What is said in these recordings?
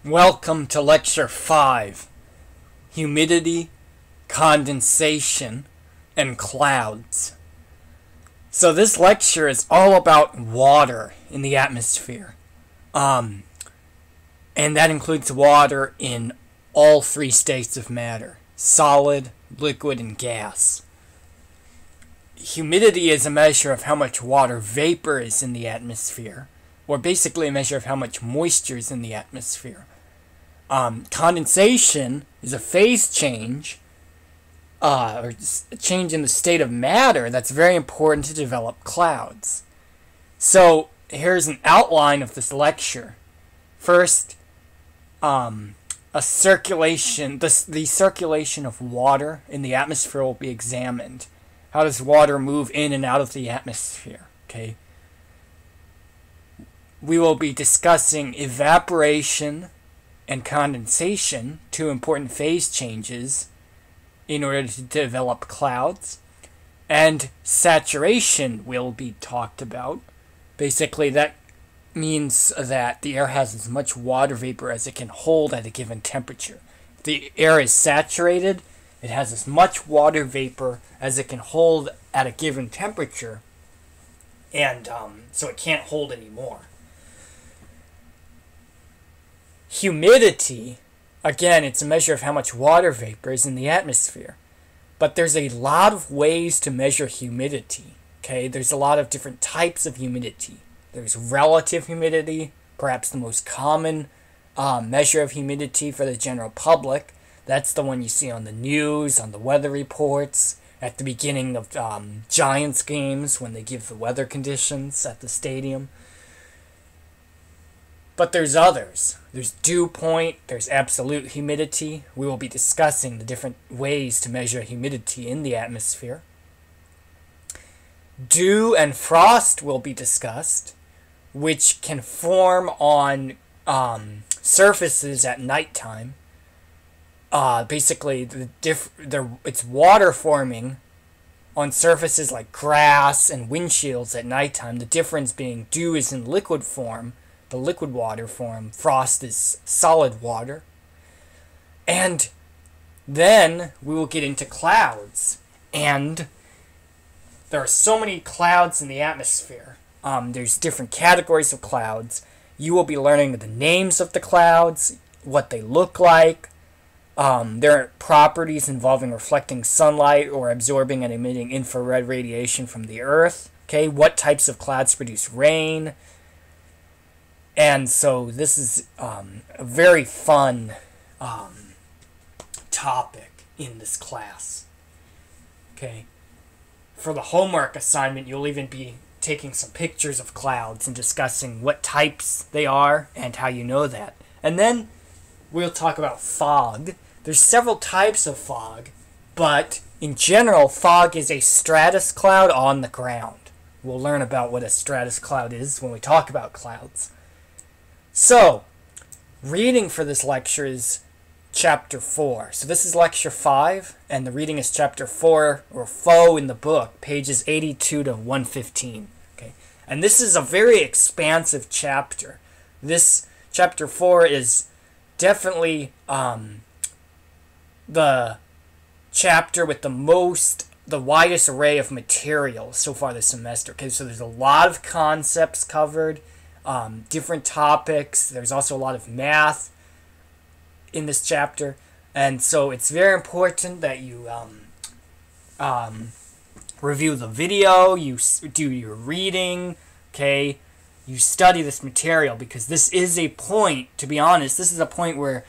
Welcome to Lecture 5, Humidity, Condensation, and Clouds. So this lecture is all about water in the atmosphere. And that includes water in all three states of matter: solid, liquid, and gas. Humidity is a measure of how much water vapor is in the atmosphere, or basically a measure of how much moisture is in the atmosphere. Condensation is a phase change, or a change in the state of matter that's very important to develop clouds. So here's an outline of this lecture. First, the circulation of water in the atmosphere will be examined. How does water move in and out of the atmosphere? Okay. We will be discussing evaporation and condensation, two important phase changes in order to develop clouds. And saturation will be talked about. Basically, that means that the air has as much water vapor as it can hold at a given temperature. If the air is saturated, it has as much water vapor as it can hold at a given temperature, and so it can't hold any more. Humidity, again, it's a measure of how much water vapor is in the atmosphere. But there's a lot of ways to measure humidity. Okay, there's a lot of different types of humidity. There's relative humidity, perhaps the most common measure of humidity for the general public. That's the one you see on the news, on the weather reports, at the beginning of Giants games when they give the weather conditions at the stadium. But there's others. There's dew point, there's absolute humidity. We will be discussing the different ways to measure humidity in the atmosphere. Dew and frost will be discussed, which can form on surfaces at nighttime. Basically, it's water forming on surfaces like grass and windshields at nighttime. The difference being dew is in liquid form, the liquid water form. Frost is solid water. And then we will get into clouds. And there are so many clouds in the atmosphere. There's different categories of clouds. You will be learning the names of the clouds, what they look like, their properties involving reflecting sunlight or absorbing and emitting infrared radiation from the earth. Okay, what types of clouds produce rain. And so this is a very fun topic in this class. Okay. For the homework assignment, you'll even be taking some pictures of clouds and discussing what types they are and how you know that. And then we'll talk about fog. There's several types of fog, but in general, fog is a stratus cloud on the ground. We'll learn about what a stratus cloud is when we talk about clouds. So, reading for this lecture is Chapter 4. So this is Lecture 5, and the reading is Chapter 4, or FO in the book, pages 82 to 115. Okay, and this is a very expansive chapter. This Chapter 4 is definitely the chapter with the widest array of material so far this semester. Okay, so there's a lot of concepts covered, different topics. There's also a lot of math in this chapter, and so it's very important that you review the video, you do your reading, okay, you study this material, because this is a point, to be honest, this is a point where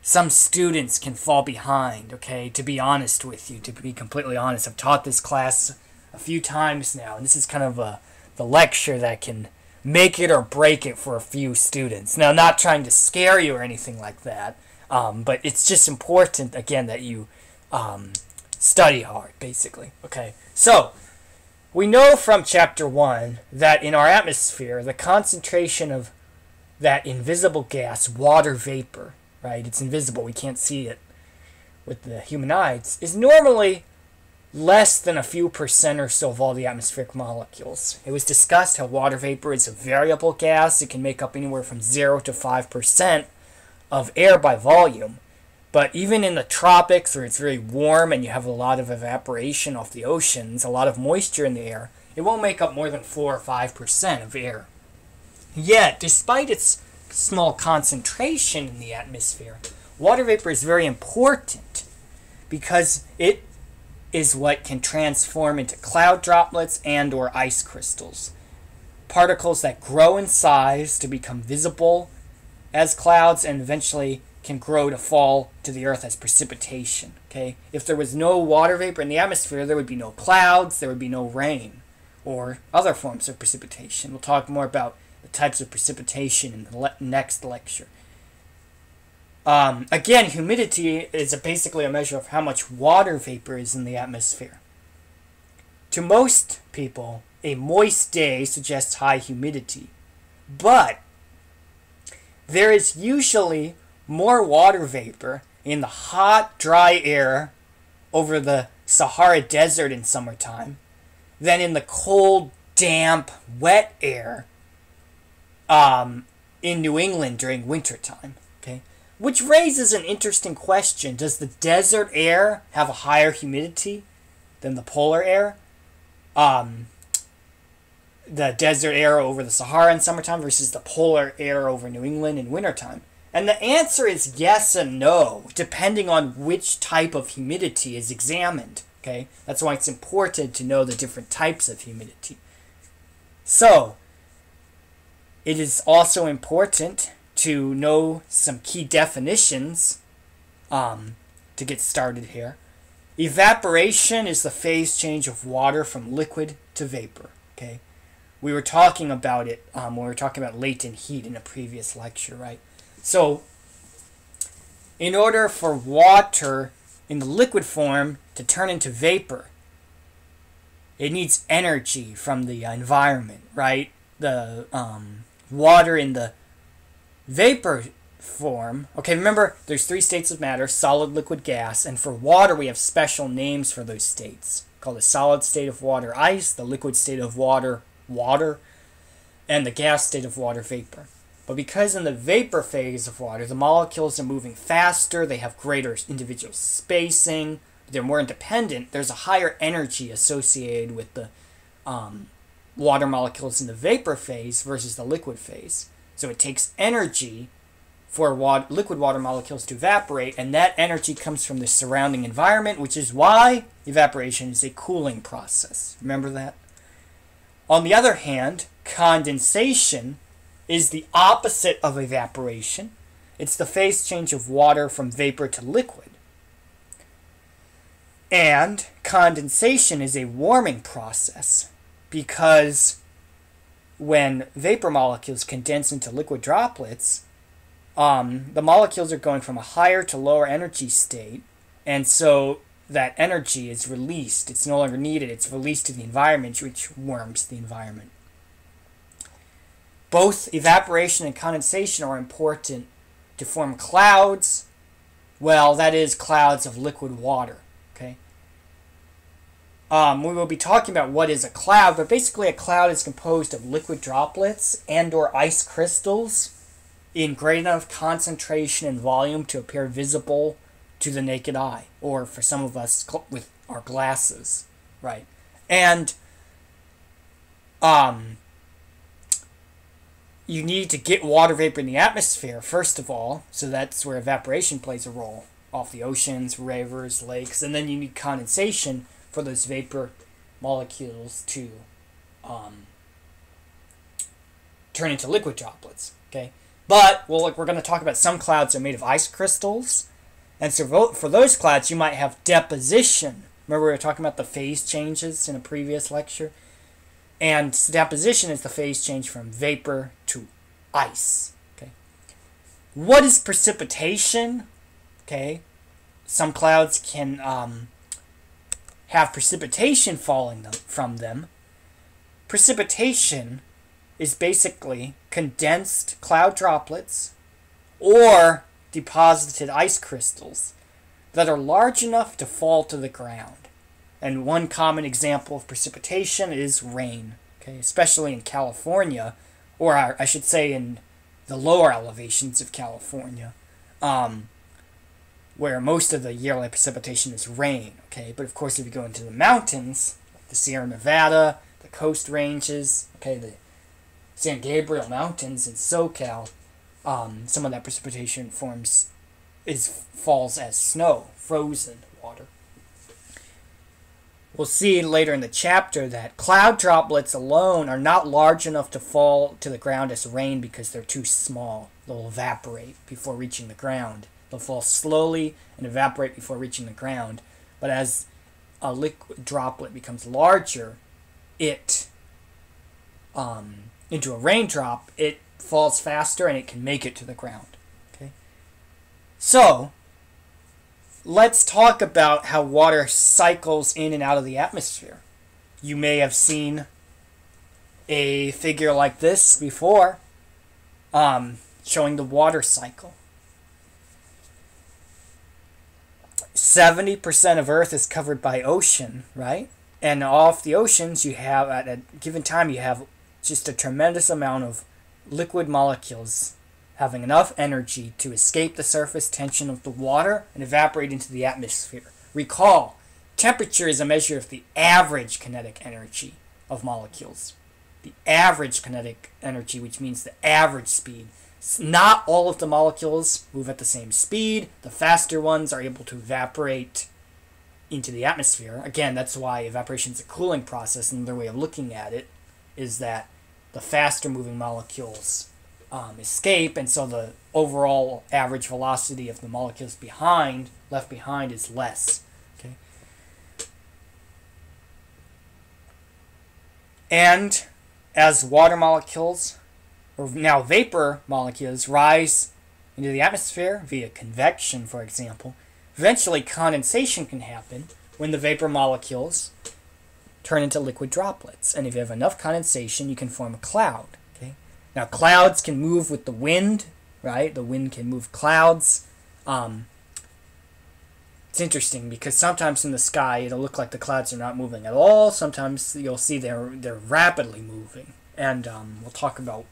some students can fall behind, okay, to be honest with you, to be completely honest. I've taught this class a few times now, and this is kind of the lecture that can make it or break it for a few students. Now, not trying to scare you or anything like that, but it's just important, again, that you study hard, basically. Okay, so we know from Chapter 1 that in our atmosphere, the concentration of that invisible gas, water vapor, right, it's invisible, we can't see it with the human eyes, is normally less than a few percent or so of all the atmospheric molecules. It was discussed how water vapor is a variable gas. It can make up anywhere from 0 to 5% of air by volume. But even in the tropics, where it's very warm and you have a lot of evaporation off the oceans, a lot of moisture in the air, it won't make up more than 4 or 5% of air. Yet, despite its small concentration in the atmosphere, water vapor is very important because it is what can transform into cloud droplets and or ice crystals. Particles that grow in size to become visible as clouds and eventually can grow to fall to the earth as precipitation. Okay? If there was no water vapor in the atmosphere, there would be no clouds, there would be no rain, or other forms of precipitation. We'll talk more about the types of precipitation in the next lecture. Again, humidity is basically a measure of how much water vapor is in the atmosphere. To most people, a moist day suggests high humidity, but there is usually more water vapor in the hot, dry air over the Sahara Desert in summertime than in the cold, damp, wet air in New England during wintertime. Okay? Which raises an interesting question. Does the desert air have a higher humidity than the polar air? The desert air over the Sahara in summertime versus the polar air over New England in wintertime? And the answer is yes and no, depending on which type of humidity is examined. Okay? That's why it's important to know the different types of humidity. So, it is also important to know some key definitions to get started here. Evaporation is the phase change of water from liquid to vapor. Okay? We were talking about it when we were talking about latent heat in a previous lecture, right? So, in order for water in the liquid form to turn into vapor, it needs energy from the environment, right? The water in the vapor form, okay, remember, there's 3 states of matter: solid, liquid, gas, and for water we have special names for those states, called the solid state of water, ice; the liquid state of water, water; and the gas state of water, vapor. But because in the vapor phase of water, the molecules are moving faster, they have greater individual spacing, they're more independent, there's a higher energy associated with the water molecules in the vapor phase versus the liquid phase. So it takes energy for liquid water molecules to evaporate, and that energy comes from the surrounding environment, which is why evaporation is a cooling process. Remember that? On the other hand, condensation is the opposite of evaporation. It's the phase change of water from vapor to liquid. And condensation is a warming process because when vapor molecules condense into liquid droplets, the molecules are going from a higher to lower energy state, and so that energy is released. It's no longer needed. It's released to the environment, which warms the environment. Both evaporation and condensation are important to form clouds. Well, that is clouds of liquid water. Okay. We will be talking about what is a cloud, but basically a cloud is composed of liquid droplets and or ice crystals in great enough concentration and volume to appear visible to the naked eye, or for some of us with our glasses, right? And you need to get water vapor in the atmosphere, first of all, so that's where evaporation plays a role, off the oceans, rivers, lakes, and then you need condensation for those vapor molecules to turn into liquid droplets, okay? But, well, we're going to talk about some clouds that are made of ice crystals, and so for those clouds, you might have deposition. Remember we were talking about the phase changes in a previous lecture? And deposition is the phase change from vapor to ice. Okay. What is precipitation? Okay. Some clouds can have precipitation falling from them. Precipitation is basically condensed cloud droplets or deposited ice crystals that are large enough to fall to the ground. And one common example of precipitation is rain, okay, especially in California, or I should say in the lower elevations of California, where most of the yearly precipitation is rain, okay? But of course, if you go into the mountains, like the Sierra Nevada, the Coast Ranges, okay, the San Gabriel Mountains in SoCal, some of that precipitation falls as snow, frozen water. We'll see later in the chapter that cloud droplets alone are not large enough to fall to the ground as rain because they're too small. They'll evaporate before reaching the ground. They'll fall slowly and evaporate before reaching the ground. But as a liquid droplet becomes larger, into a raindrop, it falls faster and it can make it to the ground. Okay? So, let's talk about how water cycles in and out of the atmosphere. You may have seen a figure like this before, showing the water cycle. 70% of Earth is covered by ocean, right? And off the oceans, you have, at a given time, you have just a tremendous amount of liquid molecules having enough energy to escape the surface tension of the water and evaporate into the atmosphere. Recall, temperature is a measure of the average kinetic energy of molecules. The average kinetic energy, which means the average speed. Not all of the molecules move at the same speed. The faster ones are able to evaporate into the atmosphere. Again, that's why evaporation is a cooling process. Another way of looking at it is that the faster moving molecules escape, and so the overall average velocity of the molecules left behind is less. Okay. And as water molecules, or now vapor molecules, rise into the atmosphere via convection, for example, eventually condensation can happen when the vapor molecules turn into liquid droplets. And if you have enough condensation, you can form a cloud. Okay? Now, clouds can move with the wind, right? The wind can move clouds. It's interesting because sometimes in the sky it'll look like the clouds are not moving at all. Sometimes you'll see they're rapidly moving. And we'll talk about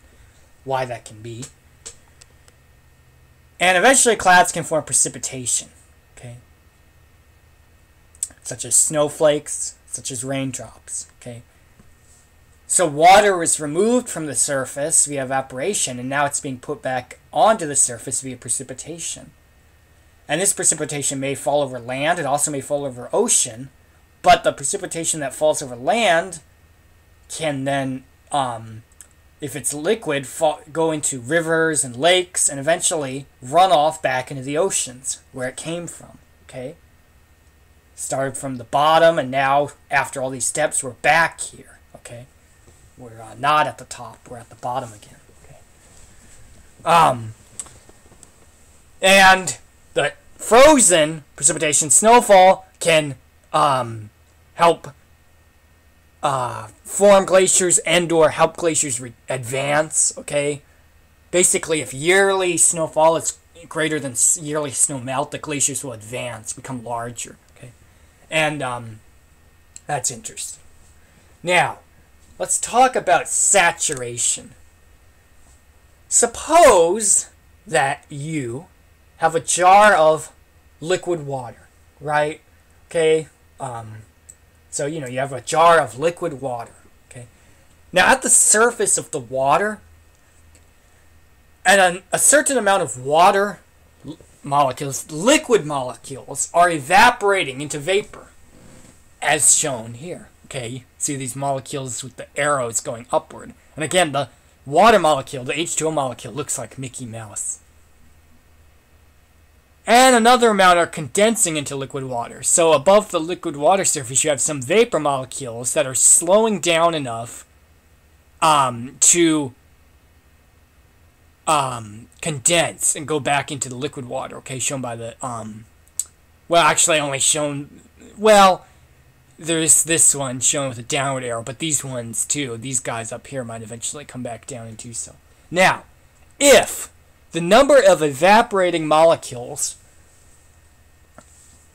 why that can be. And eventually clouds can form precipitation, okay? Such as snowflakes, such as raindrops, okay? So water is removed from the surface via evaporation, and now it's being put back onto the surface via precipitation. And this precipitation may fall over land, it also may fall over ocean, but the precipitation that falls over land can then, if it's liquid, go into rivers and lakes and eventually run off back into the oceans where it came from, okay? Started from the bottom, and now, after all these steps, we're back here, okay? We're not at the top, we're at the bottom again, okay? And the frozen precipitation, snowfall, can help form glaciers and or help glaciers advance, okay? Basically, if yearly snowfall is greater than yearly snow melt, the glaciers will advance, become larger, okay? And that's interesting. Now, let's talk about saturation. Suppose that you have a jar of liquid water, right? Okay, so, you have a jar of liquid water, okay? Now, at the surface of the water, and a certain amount of water molecules, liquid molecules, are evaporating into vapor, as shown here, okay? See these molecules with the arrows going upward. And again, the water molecule, the H2O molecule, looks like Mickey Mouse. And another amount are condensing into liquid water. So above the liquid water surface, you have some vapor molecules that are slowing down enough to condense and go back into the liquid water. Okay, shown by the well, actually, only shown. Well, there's this one shown with a downward arrow, but these ones too. These guys up here might eventually come back down and do so. Now, if the number of evaporating molecules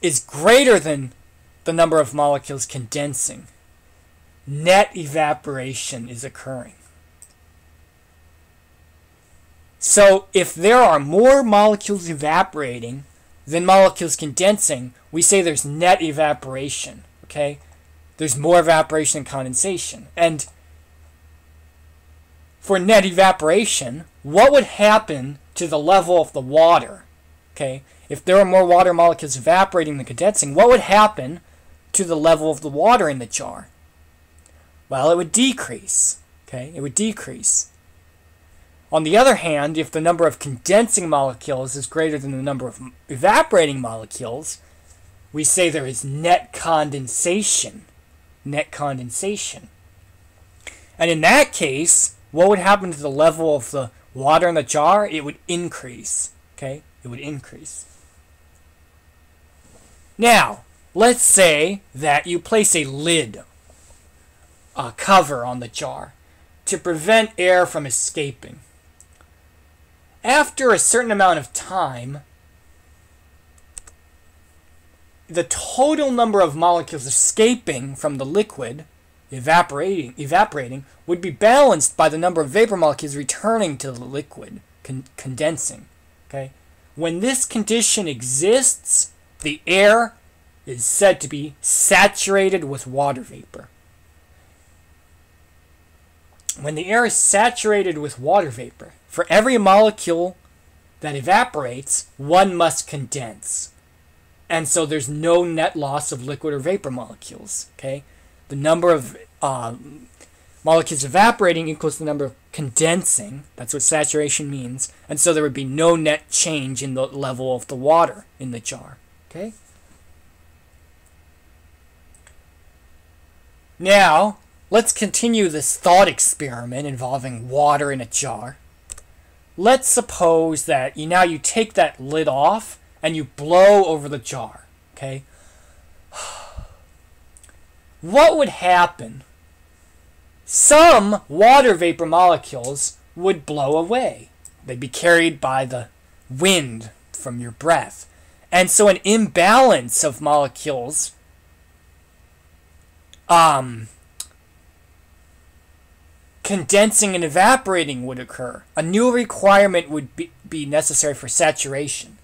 is greater than the number of molecules condensing, net evaporation is occurring. So if there are more molecules evaporating than molecules condensing, we say there's net evaporation, okay? There's more evaporation and condensation. And for net evaporation, what would happen to the level of the water, okay? If there are more water molecules evaporating than condensing, what would happen to the level of the water in the jar? Well, it would decrease, okay? It would decrease. On the other hand, if the number of condensing molecules is greater than the number of evaporating molecules, we say there is net condensation. Net condensation. And in that case, what would happen to the level of the water in the jar? It would increase, okay? It would increase. Now, let's say that you place a lid, a cover on the jar to prevent air from escaping. After a certain amount of time, the total number of molecules escaping from the liquid, evaporating, would be balanced by the number of vapor molecules returning to the liquid, condensing. Okay? When this condition exists, the air is said to be saturated with water vapor. When the air is saturated with water vapor, for every molecule that evaporates, one must condense. And so there's no net loss of liquid or vapor molecules. Okay? The number of molecules evaporating equals the number of condensing. That's what saturation means. And so there would be no net change in the level of the water in the jar. Okay? Now, let's continue this thought experiment involving water in a jar. Let's suppose that now you take that lid off and you blow over the jar. Okay? What would happen? Some water vapor molecules would blow away. They'd be carried by the wind from your breath. And so an imbalance of molecules condensing and evaporating would occur. A new requirement would be necessary for saturation.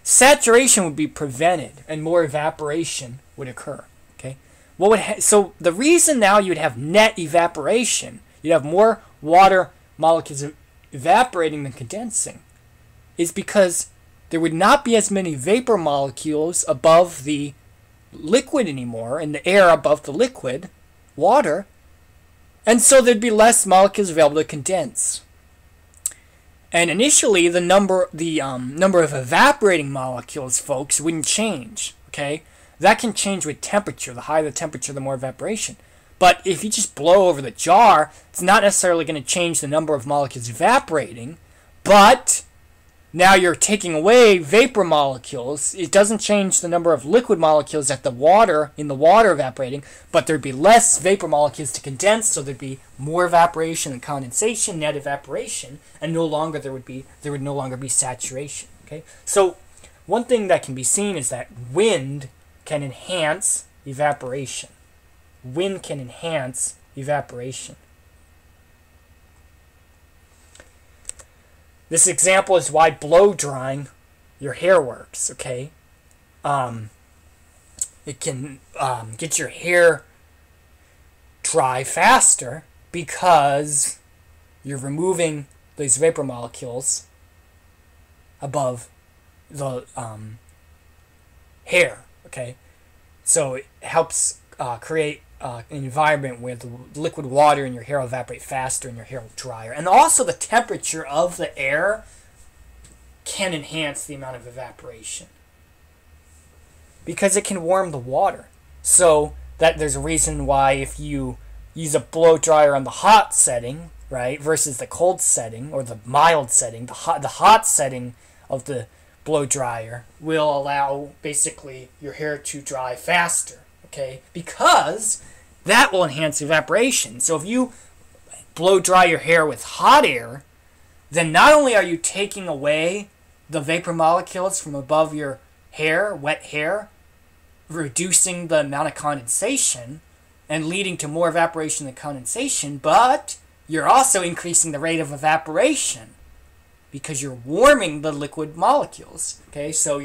Saturation would be prevented and more evaporation would occur. Okay? So the reason now you'd have net evaporation, you'd have more water molecules evaporating than condensing, is because there would not be as many vapor molecules above the liquid anymore, and the air above the liquid, water, and so there'd be less molecules available to condense. And initially, the number of evaporating molecules, folks, wouldn't change. Okay, that can change with temperature. The higher the temperature, the more evaporation. But if you just blow over the jar, it's not necessarily going to change the number of molecules evaporating, but now you're taking away vapor molecules. It doesn't change the number of liquid molecules in the water evaporating, but there'd be less vapor molecules to condense, so there'd be more evaporation and condensation, net evaporation, and there would no longer be saturation. Okay? So one thing that can be seen is that wind can enhance evaporation. Wind can enhance evaporation. This example is why blow drying your hair works, okay? It can get your hair dry faster because you're removing these vapor molecules above the hair, okay? So it helps create an environment where the liquid water in your hair will evaporate faster and your hair will drier. And also the temperature of the air can enhance the amount of evaporation because it can warm the water. So that there's a reason why if you use a blow dryer on the hot setting, right, versus the cold setting or the mild setting, the hot setting of the blow dryer will allow basically your hair to dry faster, okay, because that will enhance evaporation. So if you blow dry your hair with hot air, then not only are you taking away the vapor molecules from above your hair, wet hair, reducing the amount of condensation and leading to more evaporation than condensation, but you're also increasing the rate of evaporation because you're warming the liquid molecules. Okay, so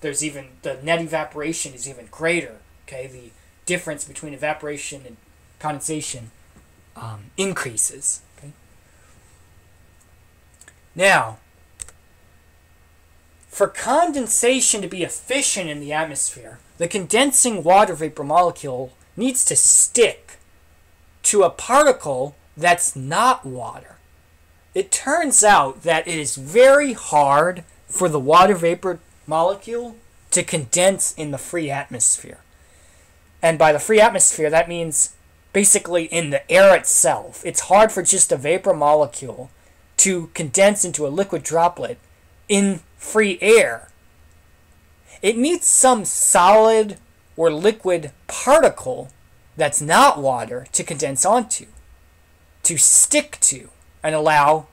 the net evaporation is even greater. Okay, the difference between evaporation and condensation increases. Okay. Now, for condensation to be efficient in the atmosphere, the condensing water vapor molecule needs to stick to a particle that's not water. It turns out that it is very hard for the water vapor molecule to condense in the free atmosphere. And by the free atmosphere, that means basically in the air itself. It's hard for just a vapor molecule to condense into a liquid droplet in free air. It needs some solid or liquid particle that's not water to condense onto, to stick to, and allow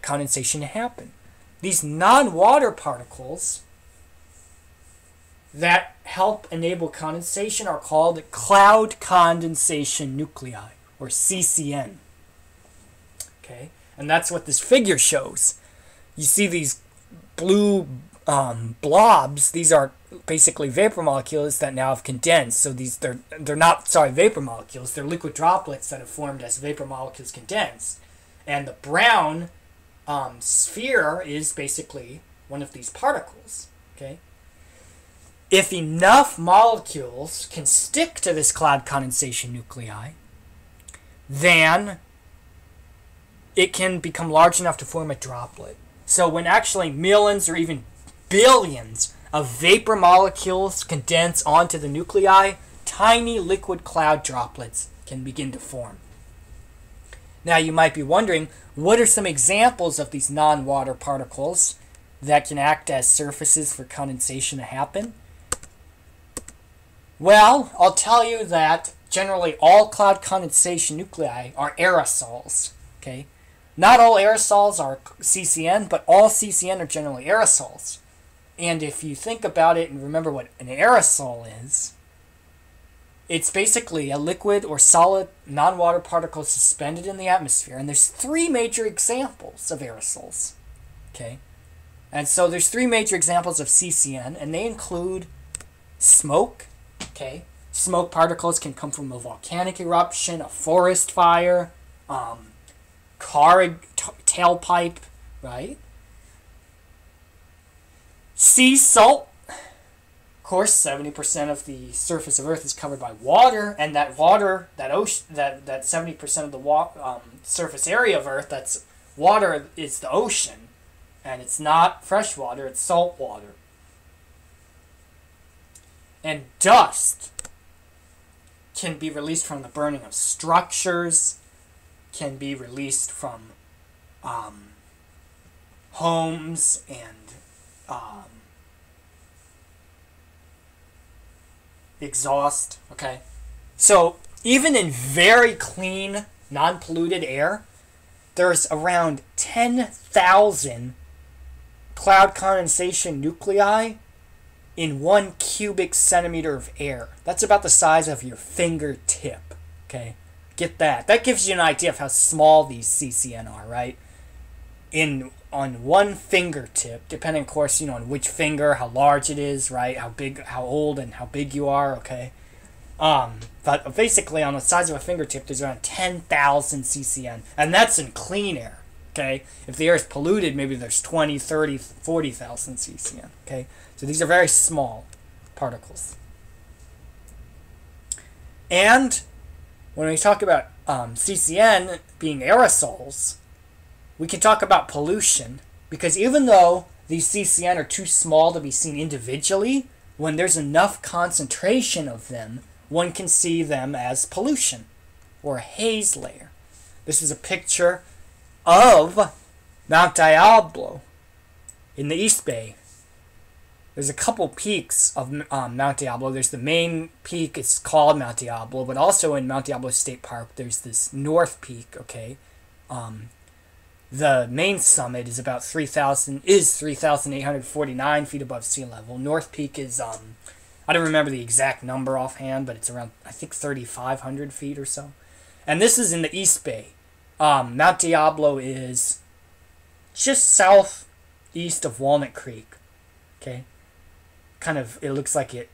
condensation to happen. These non-water particles that help enable condensation are called cloud condensation nuclei, or CCN. Okay, and that's what this figure shows. You see these blue blobs. These are basically vapor molecules that now have condensed. So they're not vapor molecules. They're liquid droplets that have formed as vapor molecules condensed. And the brown sphere is basically one of these particles. Okay. If enough molecules can stick to this cloud condensation nuclei, then it can become large enough to form a droplet. So when actually millions or even billions of vapor molecules condense onto the nuclei, tiny liquid cloud droplets can begin to form. Now you might be wondering, what are some examples of these non-water particles that can act as surfaces for condensation to happen? Well, I'll tell you that generally all cloud condensation nuclei are aerosols. Okay, not all aerosols are CCN, but all CCN are generally aerosols. And if you think about it and remember what an aerosol is, it's basically a liquid or solid non-water particle suspended in the atmosphere. And there's three major examples of aerosols. Okay, and so there's three major examples of CCN, and they include smoke. Okay, smoke particles can come from a volcanic eruption, a forest fire, car tailpipe, right? Sea salt. Of course, 70% of the surface of Earth is covered by water, and that water, that 70% of the surface area of Earth that's water is the ocean, and it's not fresh water; it's salt water. And dust can be released from the burning of structures, can be released from homes and exhaust. Okay, so even in very clean, non-polluted air, there's around 10,000 cloud condensation nuclei in 1 cubic centimeter of air. That's about the size of your fingertip. Okay, get that. That gives you an idea of how small these CCN are, right? On one fingertip, depending, of course, on which finger, how large it is, right? How big, how old, and how big you are. Okay, but basically on the size of a fingertip, there's around 10,000 CCN, and that's in clean air. Okay, if the air is polluted, maybe there's 20, 30, 40,000 CCN. Okay, so these are very small particles. And when we talk about CCN being aerosols, we can talk about pollution, because even though these CCN are too small to be seen individually, when there's enough concentration of them, one can see them as pollution, or a haze layer. This is a picture of Mount Diablo in the East Bay. There's a couple peaks of Mount Diablo. There's the main peak, it's called Mount Diablo, but also in Mount Diablo State Park, there's this north peak, okay? The main summit is about 3,849 feet above sea level. North Peak is I don't remember the exact number offhand, but it's around, I think, 3,500 feet or so. And this is in the East Bay. Mount Diablo is just southeast of Walnut Creek. Okay? Kind of, it looks like it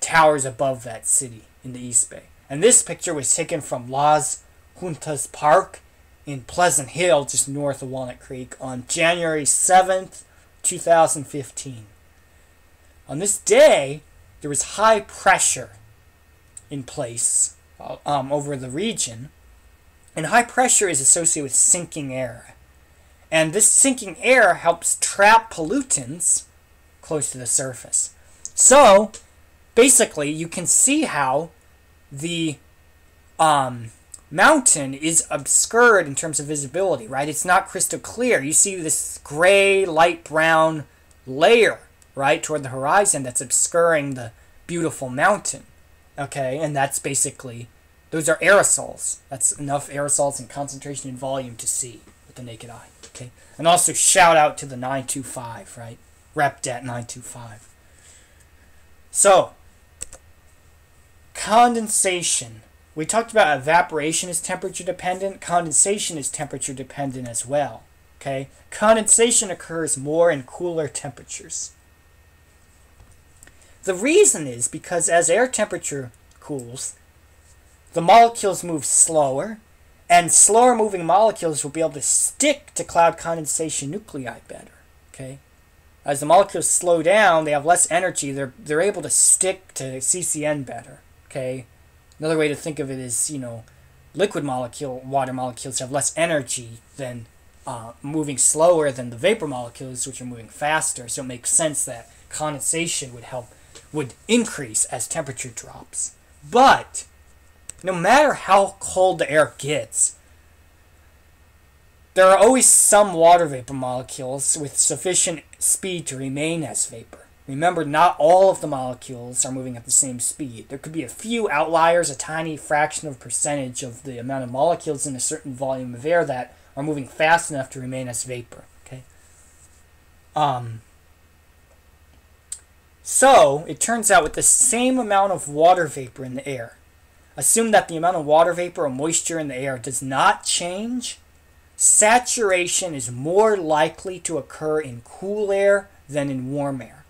towers above that city in the East Bay. And this picture was taken from Las Juntas Park in Pleasant Hill, just north of Walnut Creek, on January 7th, 2015. On this day, there was high pressure in place over the region, and high pressure is associated with sinking air. And this sinking air helps trap pollutants close to the surface. So, basically, you can see how the mountain is obscured in terms of visibility, right? It's not crystal clear. You see this gray, light brown layer, right, toward the horizon that's obscuring the beautiful mountain, okay? And that's basically, those are aerosols. That's enough aerosols in concentration and volume to see with the naked eye, okay? And also shout out to the 925, right? RepDat 925. So, condensation. We talked about evaporation is temperature dependent. Condensation is temperature dependent as well. Okay? Condensation occurs more in cooler temperatures. The reason is because as air temperature cools, the molecules move slower, and slower moving molecules will be able to stick to cloud condensation nuclei better. Okay? As the molecules slow down, they have less energy. They're able to stick to CCN better. Okay? Another way to think of it is, liquid water molecules have less energy than moving slower than the vapor molecules, which are moving faster. So it makes sense that condensation would increase as temperature drops. But no matter how cold the air gets, there are always some water vapor molecules with sufficient speed to remain as vapor. Remember, not all of the molecules are moving at the same speed. There could be a few outliers, a tiny fraction of percentage of the amount of molecules in a certain volume of air that are moving fast enough to remain as vapor. Okay. So, it turns out with the same amount of water vapor in the air, assume that the amount of water vapor or moisture in the air does not change, saturation is more likely to occur in cool air than in warm air.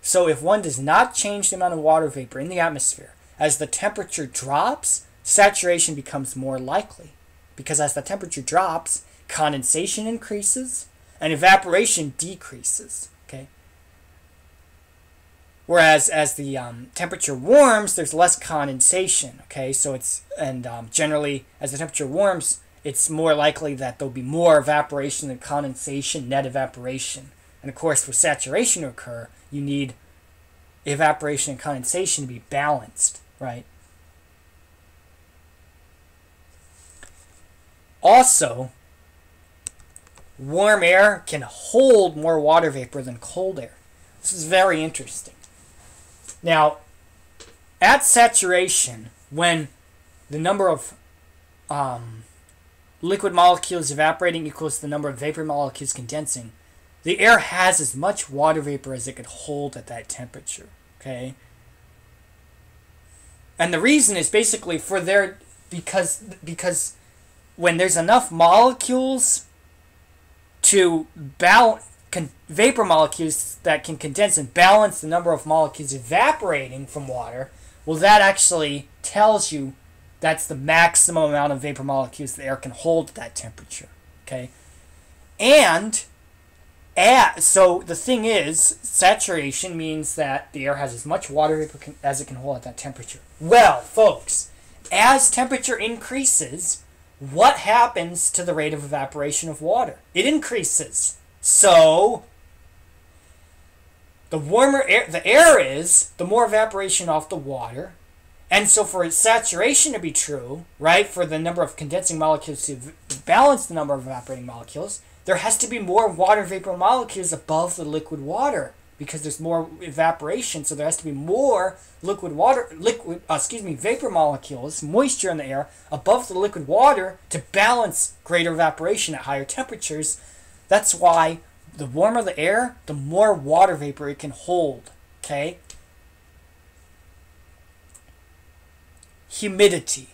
So if one does not change the amount of water vapor in the atmosphere, as the temperature drops, saturation becomes more likely. Because as the temperature drops, condensation increases and evaporation decreases. Okay. Whereas as the temperature warms, there's less condensation. Okay, so generally as the temperature warms, it's more likely that there'll be more evaporation than condensation, net evaporation. And of course, for saturation to occur, you need evaporation and condensation to be balanced, right? Also, warm air can hold more water vapor than cold air. This is very interesting. Now, at saturation, when the number of liquid molecules evaporating equals the number of vapor molecules condensing, the air has as much water vapor as it could hold at that temperature, okay? And the reason is basically because when there's enough molecules to vapor molecules that can condense and balance the number of molecules evaporating from water, well, that actually tells you that's the maximum amount of vapor molecules the air can hold at that temperature, okay? And so the thing is, saturation means that the air has as much water vapor as it can hold at that temperature. Well, folks, as temperature increases, what happens to the rate of evaporation of water? It increases. So, the warmer the air is, the more evaporation off the water. And so for saturation to be true, right, for the number of condensing molecules to balance the number of evaporating molecules, there has to be more water vapor molecules above the liquid water because there's more evaporation, so there has to be more vapor molecules, moisture in the air above the liquid water to balance greater evaporation at higher temperatures. That's why the warmer the air, the more water vapor it can hold, okay? humidity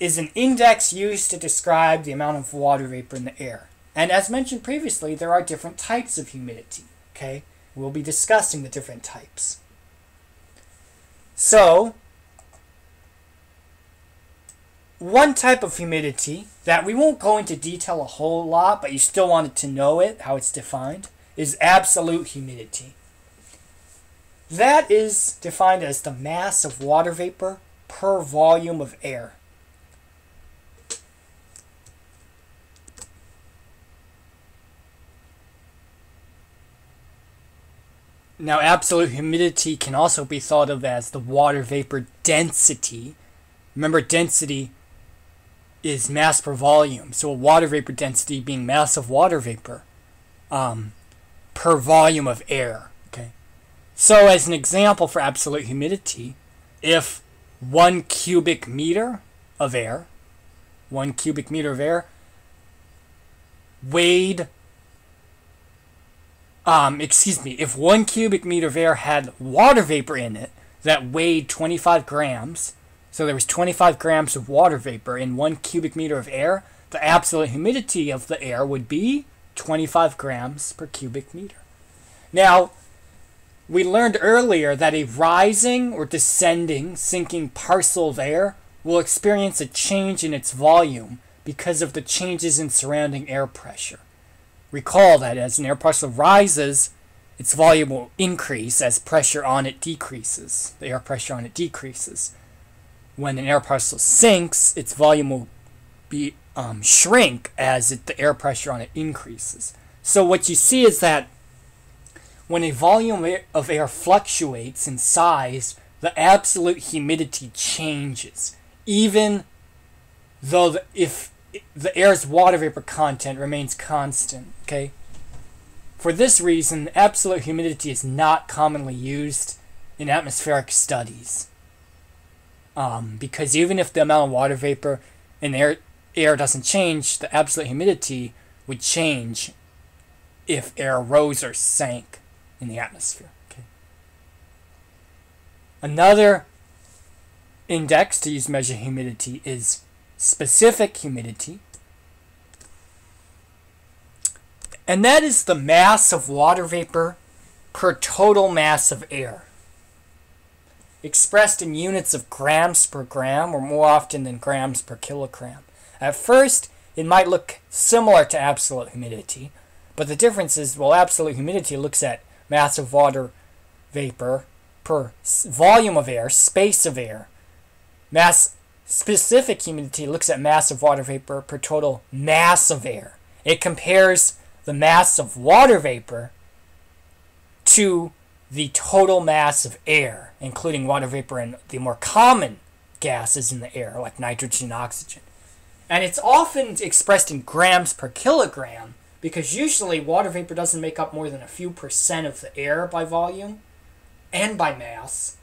is an index used to describe the amount of water vapor in the air. And as mentioned previously, there are different types of humidity. Okay? We'll be discussing the different types. So, one type of humidity that we won't go into detail a whole lot, but you still wanted to know it, how it's defined, is absolute humidity. That is defined as the mass of water vapor per volume of air. Now, absolute humidity can also be thought of as the water vapor density. Remember, density is mass per volume. So, a water vapor density being mass of water vapor per volume of air. Okay. So, as an example for absolute humidity, if 1 cubic meter of air weighed if 1 cubic meter of air had water vapor in it that weighed 25 grams, so there was 25 grams of water vapor in 1 cubic meter of air, the absolute humidity of the air would be 25 grams per cubic meter. Now, we learned earlier that a rising or descending, sinking parcel of air will experience a change in its volume because of the changes in surrounding air pressure. Recall that as an air parcel rises, its volume will increase as pressure on it decreases. The air pressure on it decreases. When an air parcel sinks, its volume will be shrink as the air pressure on it increases. So what you see is that when a volume of air fluctuates in size, the absolute humidity changes, even though if the air's water vapor content remains constant. Okay. For this reason, absolute humidity is not commonly used in atmospheric studies. Because even if the amount of water vapor in the air doesn't change, the absolute humidity would change if air rose or sank in the atmosphere. Okay. Another index to use to measure humidity is specific humidity. And that is the mass of water vapor per total mass of air, expressed in units of grams per gram, or more often than grams per kilogram. At first, it might look similar to absolute humidity, but the difference is, well, absolute humidity looks at mass of water vapor per volume of air, space of air. Specific humidity looks at mass of water vapor per total mass of air. It compares the mass of water vapor to the total mass of air, including water vapor and the more common gases in the air, like nitrogen and oxygen. And it's often expressed in grams per kilogram, because usually water vapor doesn't make up more than a few percent of the air by volume and by mass.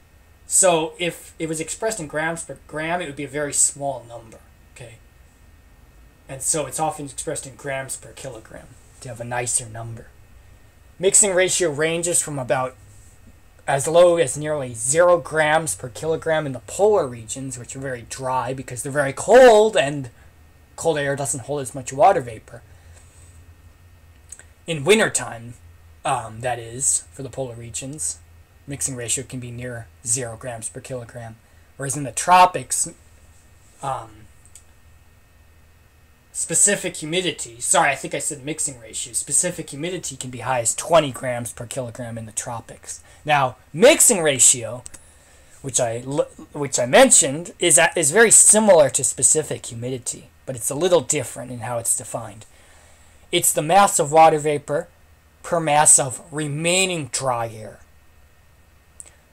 So if it was expressed in grams per gram, it would be a very small number, okay? And so it's often expressed in grams per kilogram to have a nicer number. Mixing ratio ranges from about as low as nearly 0 grams per kilogram in the polar regions, which are very dry because they're very cold and cold air doesn't hold as much water vapor. In wintertime, that is, for the polar regions, mixing ratio can be near 0 grams per kilogram. Whereas in the tropics, specific humidity, sorry, I think I said mixing ratio, specific humidity can be high as 20 grams per kilogram in the tropics. Now, mixing ratio, which I mentioned, is very similar to specific humidity, but it's a little different in how it's defined. It's the mass of water vapor per mass of remaining dry air.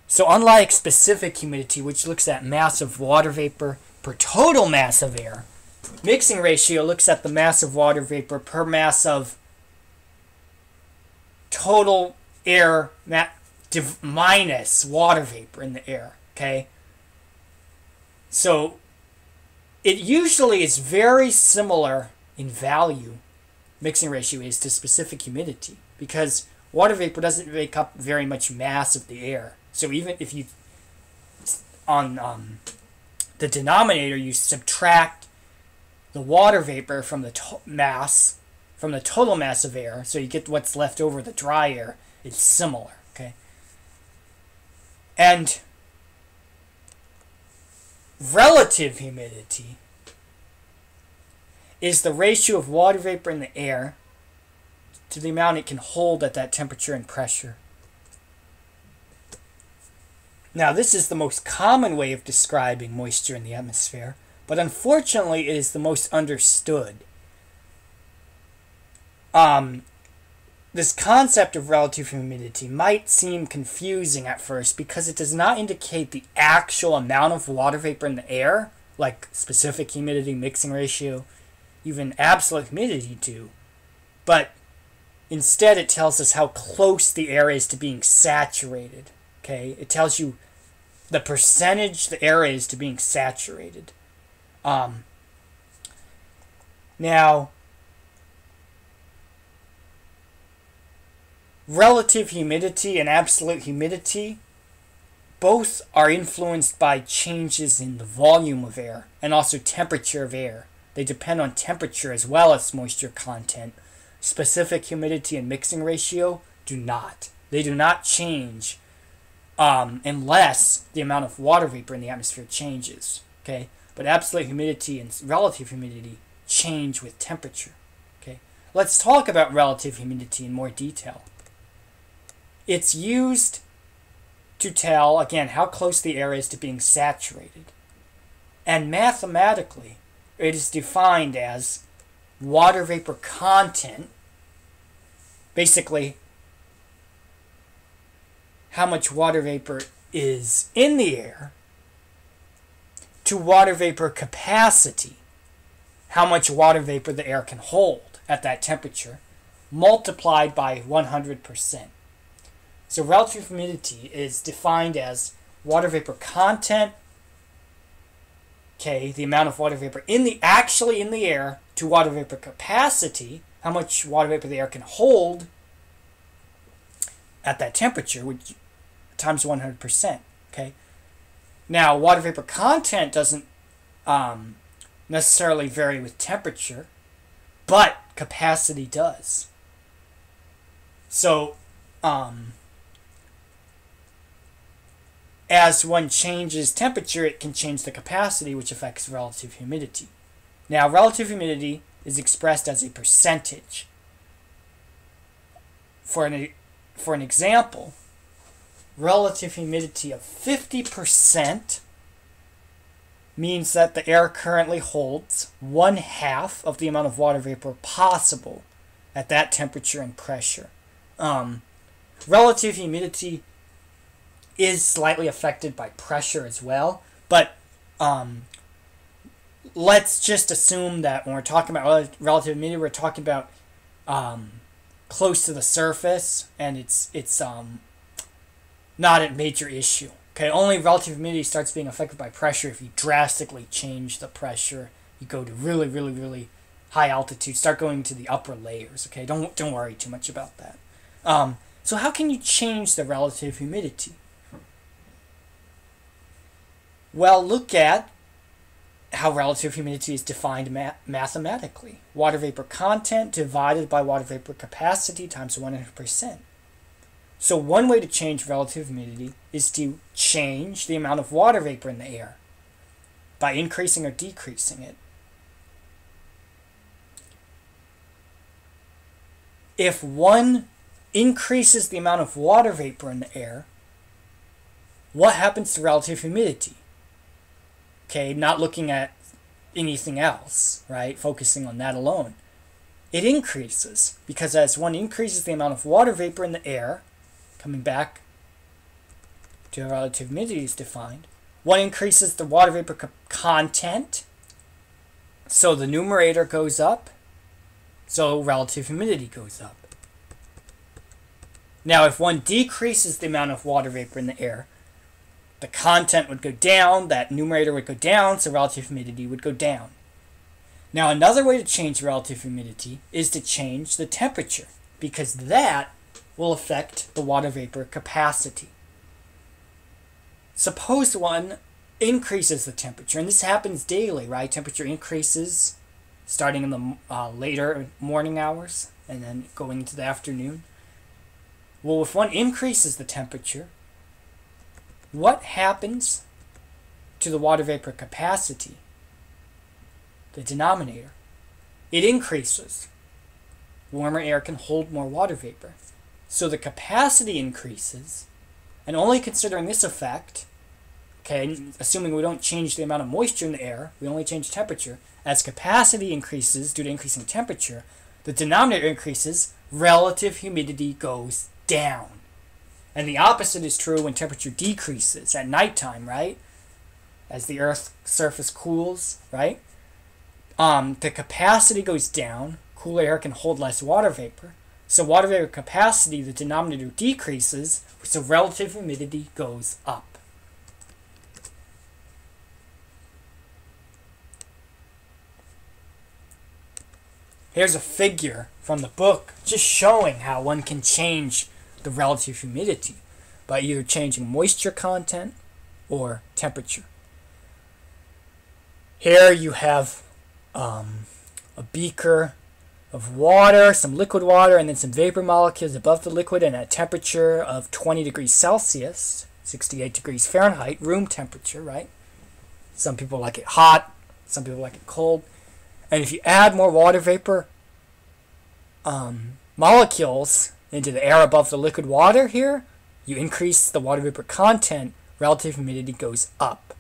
So unlike specific humidity, which looks at mass of water vapor per total mass of air, mixing ratio looks at the mass of water vapor per mass of total air minus water vapor in the air, okay? So it usually is very similar in value, mixing ratio is, to specific humidity, because water vapor doesn't make up very much mass of the air. So even if you, on the denominator, you subtract the water vapor from the mass, from the total mass of air, so you get what's left over, the dry air. It's similar, okay? And relative humidity is the ratio of water vapor in the air to the amount it can hold at that temperature and pressure. Now, this is the most common way of describing moisture in the atmosphere, but unfortunately it is the most understood. This concept of relative humidity might seem confusing at first because it does not indicate the actual amount of water vapor in the air, like specific humidity, mixing ratio, even absolute humidity do, but instead it tells us how close the air is to being saturated. Okay, it tells you the percentage the air is to being saturated. Now, relative humidity and absolute humidity both are influenced by changes in the volume of air and also temperature of air. They depend on temperature as well as moisture content. Specific humidity and mixing ratio do not. They do not change unless the amount of water vapor in the atmosphere changes. Okay, but absolute humidity and relative humidity change with temperature. Okay, let's talk about relative humidity in more detail. It's used to tell, again, how close the air is to being saturated. And mathematically, it is defined as water vapor content, basically how much water vapor is in the air, to water vapor capacity, how much water vapor the air can hold at that temperature, multiplied by 100%. So relative humidity is defined as water vapor content, okay, the amount of water vapor actually in the air, to water vapor capacity, how much water vapor the air can hold at that temperature, which times 100%. Okay. Now, water vapor content doesn't necessarily vary with temperature, but capacity does. So, as one changes temperature, it can change the capacity, which affects relative humidity. Now, relative humidity is expressed as a percentage. For an example, relative humidity of 50% means that the air currently holds 1/2 of the amount of water vapor possible at that temperature and pressure. Relative humidity is slightly affected by pressure as well, but let's just assume that when we're talking about relative humidity, we're talking about close to the surface, and it's not a major issue. Okay, only relative humidity starts being affected by pressure if you drastically change the pressure. You go to really, really, really high altitude, start going to the upper layers. Okay, don't worry too much about that. So how can you change the relative humidity? Well, look at how relative humidity is defined mathematically. Water vapor content divided by water vapor capacity times 100%. So one way to change relative humidity is to change the amount of water vapor in the air by increasing or decreasing it. If one increases the amount of water vapor in the air, what happens to relative humidity? Okay, not looking at anything else, right? Focusing on that alone. It increases, because as one increases the amount of water vapor in the air, coming back to how relative humidity is defined, one increases the water vapor content, so the numerator goes up, so relative humidity goes up. Now, if one decreases the amount of water vapor in the air, the content would go down, that numerator would go down, so relative humidity would go down. Now, another way to change relative humidity is to change the temperature, because that will affect the water vapor capacity. Suppose one increases the temperature, and this happens daily, right? Temperature increases starting in the later morning hours and then going into the afternoon. Well, if one increases the temperature, what happens to the water vapor capacity, the denominator? It increases. Warmer air can hold more water vapor. So the capacity increases, and only considering this effect, okay, assuming we don't change the amount of moisture in the air, we only change temperature, as capacity increases due to increasing temperature, the denominator increases, relative humidity goes down. And the opposite is true when temperature decreases at nighttime, right? As the Earth's surface cools, right? The capacity goes down. Cooler air can hold less water vapor. So water vapor capacity, the denominator decreases, so relative humidity goes up. Here's a figure from the book just showing how one can change the relative humidity by either changing moisture content or temperature. Here you have a beaker of water, some liquid water, and then some vapor molecules above the liquid and at a temperature of 20 degrees Celsius, 68 degrees Fahrenheit, room temperature, right? Some people like it hot, some people like it cold. And if you add more water vapor molecules into the air above the liquid water here, you increase the water vapor content, relative humidity goes up.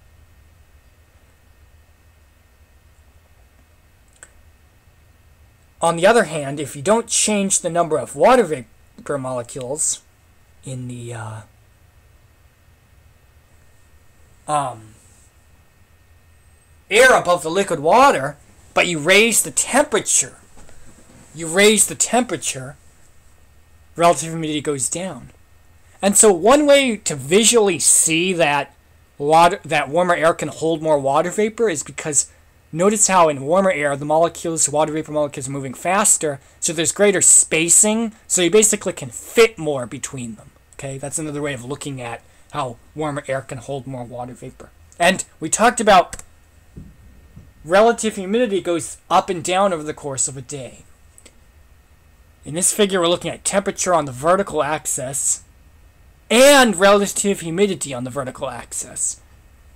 On the other hand, if you don't change the number of water vapor molecules in the air above the liquid water, but you raise the temperature, relative humidity goes down. And so one way to visually see that warmer air can hold more water vapor is because notice how in warmer air the water vapor molecules are moving faster, so there's greater spacing, so you basically can fit more between them. Okay, that's another way of looking at how warmer air can hold more water vapor. And we talked about relative humidity goes up and down over the course of a day. In this figure, we're looking at temperature on the vertical axis and relative humidity on the vertical axis,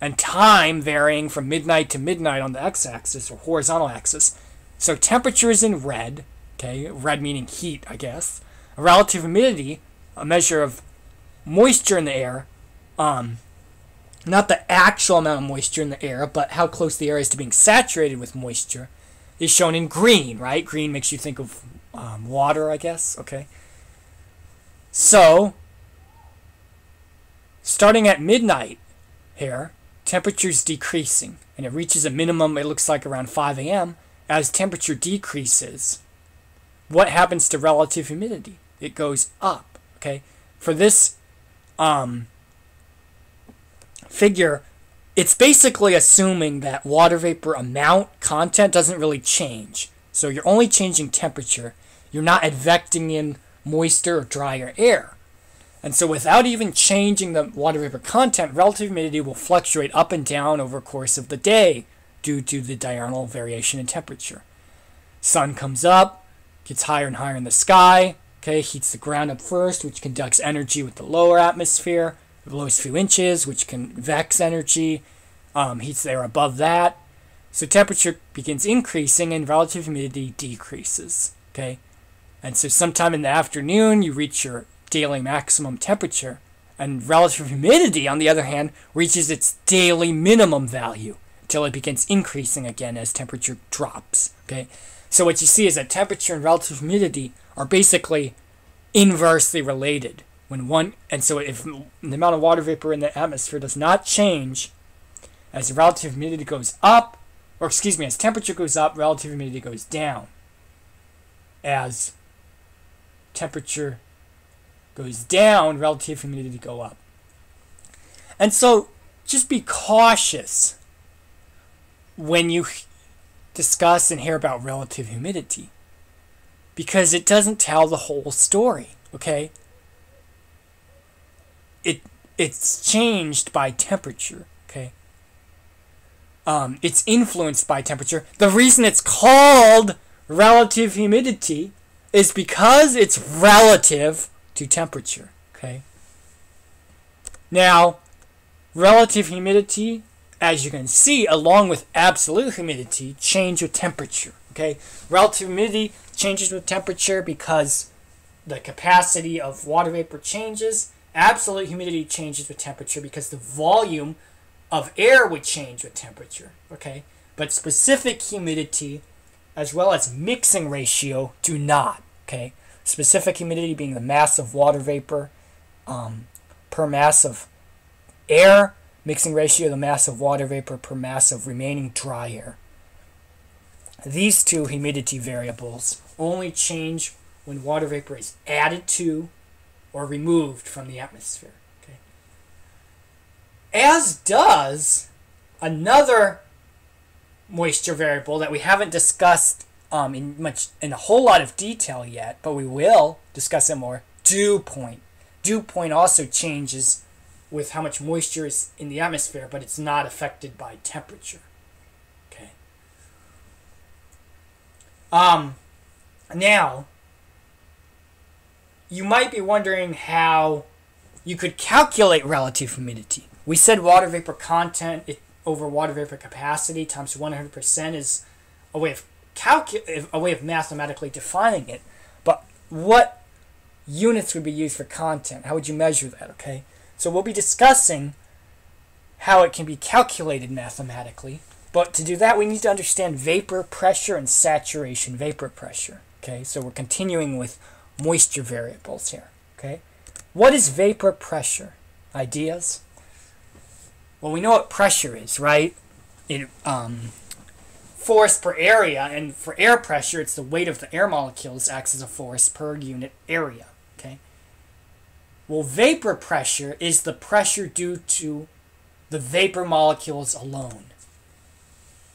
and time varying from midnight to midnight on the x-axis or horizontal axis. So temperature is in red, okay, red meaning heat, I guess. Relative humidity, a measure of moisture in the air, not the actual amount of moisture in the air, but how close the air is to being saturated with moisture, is shown in green, right? Green makes you think of water, I guess, okay? So, starting at midnight here, temperature's decreasing, and it reaches a minimum, it looks like around 5 a.m. As temperature decreases, what happens to relative humidity? It goes up, okay? For this figure, it's basically assuming that water vapor amount, content, doesn't really change. So you're only changing temperature. You're not advecting in moisture or drier air. And so without even changing the water vapor content, relative humidity will fluctuate up and down over the course of the day due to the diurnal variation in temperature. Sun comes up, gets higher and higher in the sky, okay, heats the ground up first, which conducts energy with the lower atmosphere, the lowest few inches, which convects energy, heats the air above that. So temperature begins increasing and relative humidity decreases, okay? And so sometime in the afternoon, you reach your daily maximum temperature, and relative humidity, on the other hand, reaches its daily minimum value until it begins increasing again as temperature drops, okay? So what you see is that temperature and relative humidity are basically inversely related. So if the amount of water vapor in the atmosphere does not change, as the relative humidity goes up, as temperature goes up, relative humidity goes down. As temperature goes down, relative humidity go up. And so just be cautious when you discuss and hear about relative humidity, because it doesn't tell the whole story, okay? It's changed by temperature, okay? it's influenced by temperature. The reason it's called relative humidity is because it's relative to temperature. Okay. Now, relative humidity, as you can see, along with absolute humidity, change with temperature. Okay. Relative humidity changes with temperature because the capacity of water vapor changes. Absolute humidity changes with temperature because the volume of air would change with temperature. Okay. But specific humidity as well as mixing ratio do not. Okay. Specific humidity being the mass of water vapor per mass of air. Mixing ratio, the mass of water vapor per mass of remaining dry air. These two humidity variables only change when water vapor is added to or removed from the atmosphere. Okay. As does another moisture variable that we haven't discussed in a whole lot of detail yet, but we will discuss it more. Dew point. Dew point also changes with how much moisture is in the atmosphere, but it's not affected by temperature. Okay. Now, you might be wondering how you could calculate relative humidity. We said water vapor content over water vapor capacity times 100% is a way of mathematically defining it. But what units would be used for content? How would you measure that? Okay. So we'll be discussing how it can be calculated mathematically. But to do that, we need to understand vapor pressure and saturation vapor pressure. Okay, so we're continuing with moisture variables here. Okay, what is vapor pressure? Ideas? Well, we know what pressure is, right? Force per area, and for air pressure, it's the weight of the air molecules acts as a force per unit area. Okay. Well, vapor pressure is the pressure due to the vapor molecules alone.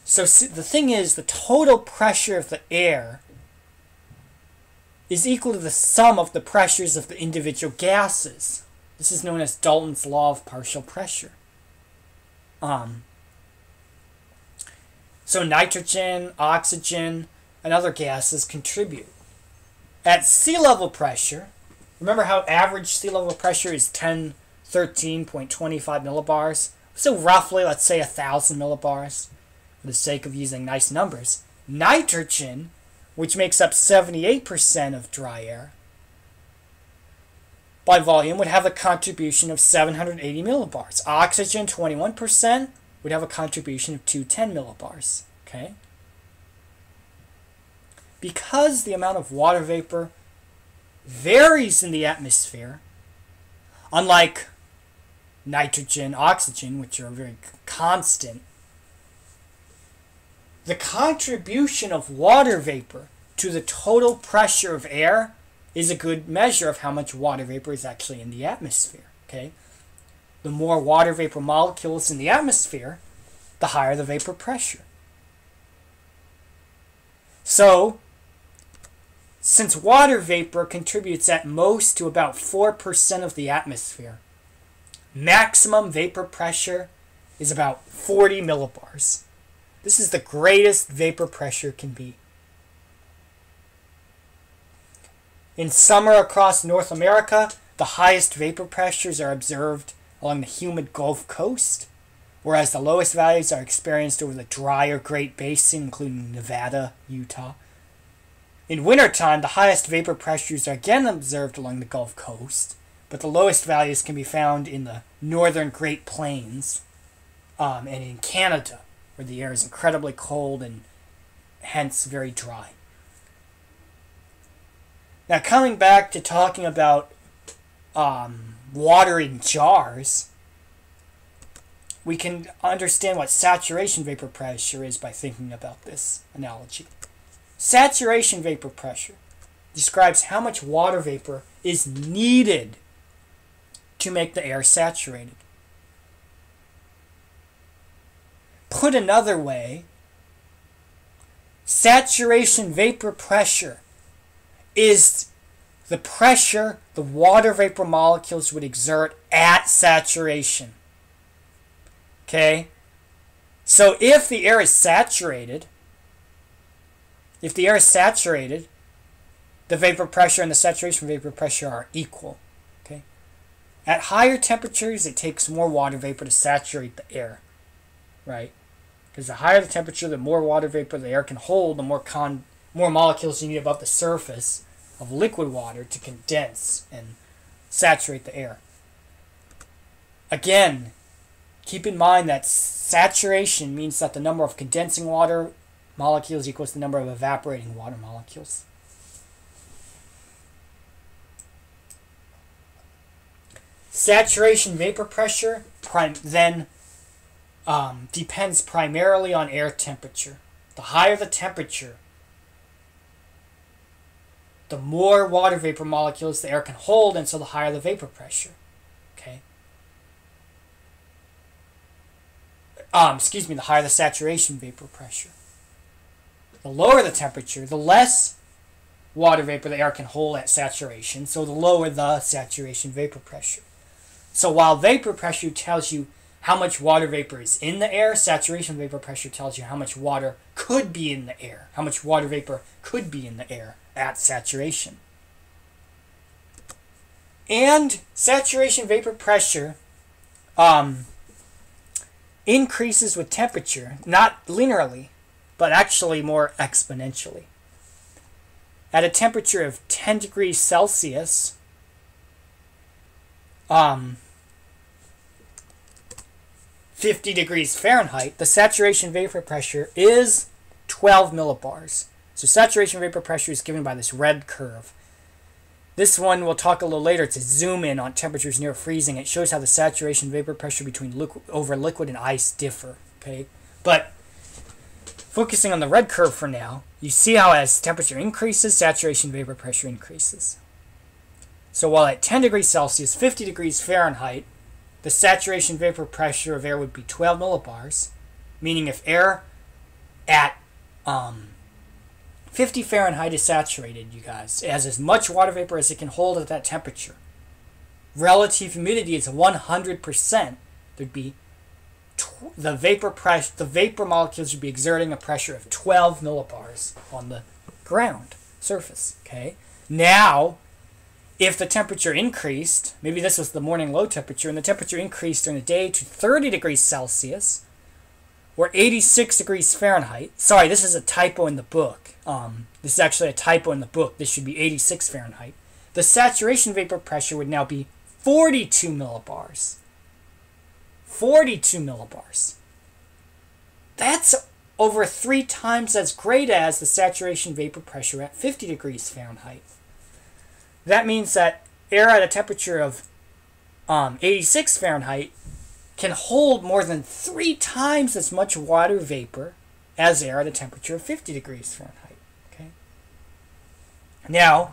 So the thing is, the total pressure of the air is equal to the sum of the pressures of the individual gases. This is known as Dalton's law of partial pressure. So nitrogen, oxygen, and other gases contribute. At sea level pressure, remember how average sea level pressure is 13.25 millibars? So roughly, let's say 1,000 millibars, for the sake of using nice numbers. Nitrogen, which makes up 78% of dry air, by volume would have a contribution of 780 millibars. Oxygen, 21%, would have a contribution of 210 millibars. Okay? Because the amount of water vapor varies in the atmosphere, unlike nitrogen, oxygen, which are very constant, the contribution of water vapor to the total pressure of air is a good measure of how much water vapor is actually in the atmosphere. Okay? The more water vapor molecules in the atmosphere, the higher the vapor pressure. So, since water vapor contributes at most to about 4% of the atmosphere, maximum vapor pressure is about 40 millibars. This is the greatest vapor pressure can be. In summer across North America, the highest vapor pressures are observed along the humid Gulf Coast, whereas the lowest values are experienced over the drier Great Basin, including Nevada, Utah. In wintertime, the highest vapor pressures are again observed along the Gulf Coast, but the lowest values can be found in the northern Great Plains and in Canada, where the air is incredibly cold and hence very dry. Now, coming back to talking about water in jars, we can understand what saturation vapor pressure is by thinking about this analogy. Saturation vapor pressure describes how much water vapor is needed to make the air saturated. Put another way, saturation vapor pressure is the pressure the water vapor molecules would exert at saturation. Okay? So if the air is saturated, the vapor pressure and the saturation vapor pressure are equal. Okay? At higher temperatures, it takes more water vapor to saturate the air, right? Because the higher the temperature, the more water vapor the air can hold, the more molecules you need above the surface of liquid water to condense and saturate the air. Again, keep in mind that saturation means that the number of condensing water molecules equals the number of evaporating water molecules. Saturation vapor pressure then depends primarily on air temperature. The higher the temperature, the more water vapor molecules the air can hold, and so the higher the vapor pressure. Okay. The higher the saturation vapor pressure. The lower the temperature, the less water vapor the air can hold at saturation, so the lower the saturation vapor pressure. So while vapor pressure tells you how much water vapor is in the air, saturation vapor pressure tells you how much water could be in the air, how much water vapor could be in the air at saturation. And saturation vapor pressure increases with temperature, not linearly, but actually more exponentially. At a temperature of 10 degrees Celsius, 50 degrees Fahrenheit, the saturation vapor pressure is 12 millibars. So saturation vapor pressure is given by this red curve. This one we'll talk a little later to zoom in on temperatures near freezing. It shows how the saturation vapor pressure between liquid and ice differ. Okay, but focusing on the red curve for now, you see how as temperature increases, saturation vapor pressure increases. So while at 10 degrees Celsius, 50 degrees Fahrenheit, the saturation vapor pressure of air would be 12 millibars, meaning if air at 50 Fahrenheit is saturated, you guys, it has as much water vapor as it can hold at that temperature. Relative humidity is 100%. There'd be the vapor molecules would be exerting a pressure of 12 millibars on the ground surface. Okay. Now, if the temperature increased, maybe this was the morning low temperature, and the temperature increased during the day to 30 degrees Celsius, or 86 degrees Fahrenheit. Sorry, this is a typo in the book. This is actually a typo in the book. This should be 86 Fahrenheit. The saturation vapor pressure would now be 42 millibars. 42 millibars. That's over 3 times as great as the saturation vapor pressure at 50 degrees Fahrenheit. That means that air at a temperature of 86 Fahrenheit can hold more than 3 times as much water vapor as air at a temperature of 50 degrees Fahrenheit. Okay. Now,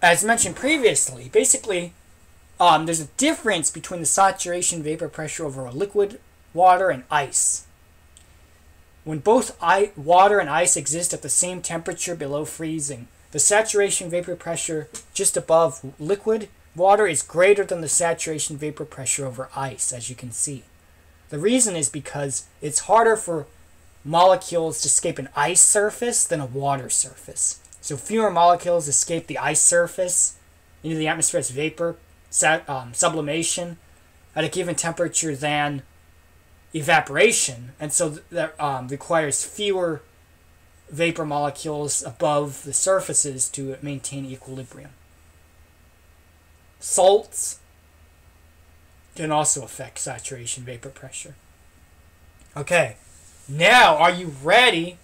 as mentioned previously, basically, there's a difference between the saturation vapor pressure over a liquid, water, and ice. When both water and ice exist at the same temperature below freezing, the saturation vapor pressure just above liquid water is greater than the saturation vapor pressure over ice, as you can see. The reason is because it's harder for molecules to escape an ice surface than a water surface. So fewer molecules escape the ice surface into the atmosphere as vapor sublimation at a given temperature than evaporation, and so that requires fewer vapor molecules above the surfaces to maintain equilibrium. Salts can also affect saturation vapor pressure. Okay, now are you ready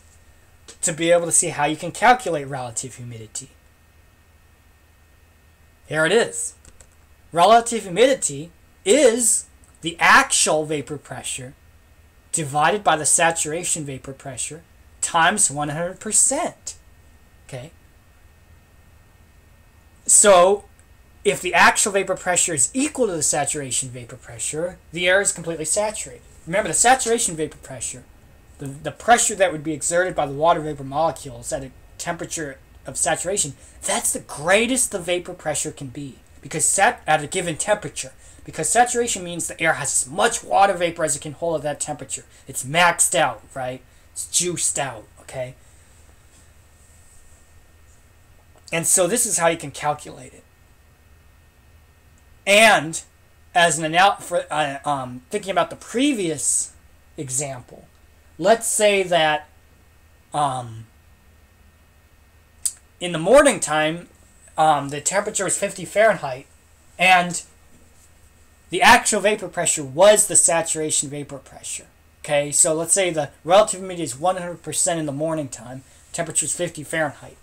to be able to see how you can calculate relative humidity? Here it is. Relative humidity is the actual vapor pressure divided by the saturation vapor pressure times 100%. Okay? So, if the actual vapor pressure is equal to the saturation vapor pressure, the air is completely saturated. Remember, the saturation vapor pressure, the pressure that would be exerted by the water vapor molecules at a temperature of saturation, that's the greatest the vapor pressure can be at a given temperature, because saturation means the air has as much water vapor as it can hold at that temperature. It's maxed out, right? It's juiced out, okay? And so this is how you can calculate it. And as an thinking about the previous example, let's say that in the morning time, the temperature is 50 Fahrenheit, and the actual vapor pressure was the saturation vapor pressure. Okay, so let's say the relative humidity is 100% in the morning time, temperature is 50 Fahrenheit.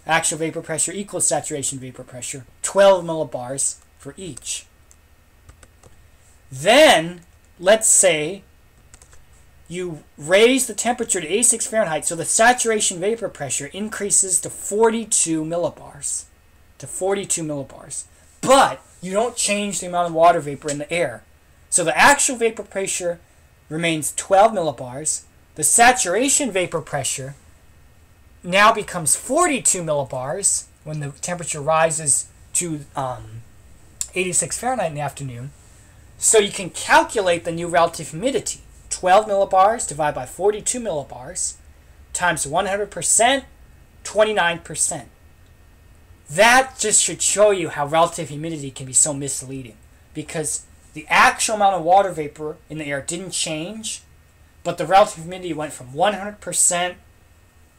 Actual vapor pressure equals saturation vapor pressure, 12 millibars for each. Then, let's say you raise the temperature to 86 Fahrenheit, so the saturation vapor pressure increases to 42 millibars. But you don't change the amount of water vapor in the air. So the actual vapor pressure remains 12 millibars. The saturation vapor pressure now becomes 42 millibars when the temperature rises to 86 Fahrenheit in the afternoon. So you can calculate the new relative humidity. 12 millibars divided by 42 millibars times 100%, 29%. That just should show you how relative humidity can be so misleading, because the actual amount of water vapor in the air didn't change, but the relative humidity went from 100%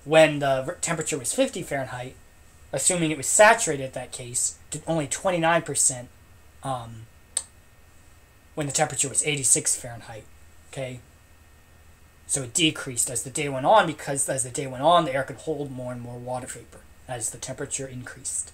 when the temperature was 50 Fahrenheit, assuming it was saturated at that case, to only 29% when the temperature was 86 Fahrenheit. Okay? So it decreased as the day went on, because as the day went on, the air could hold more and more water vapor as the temperature increased.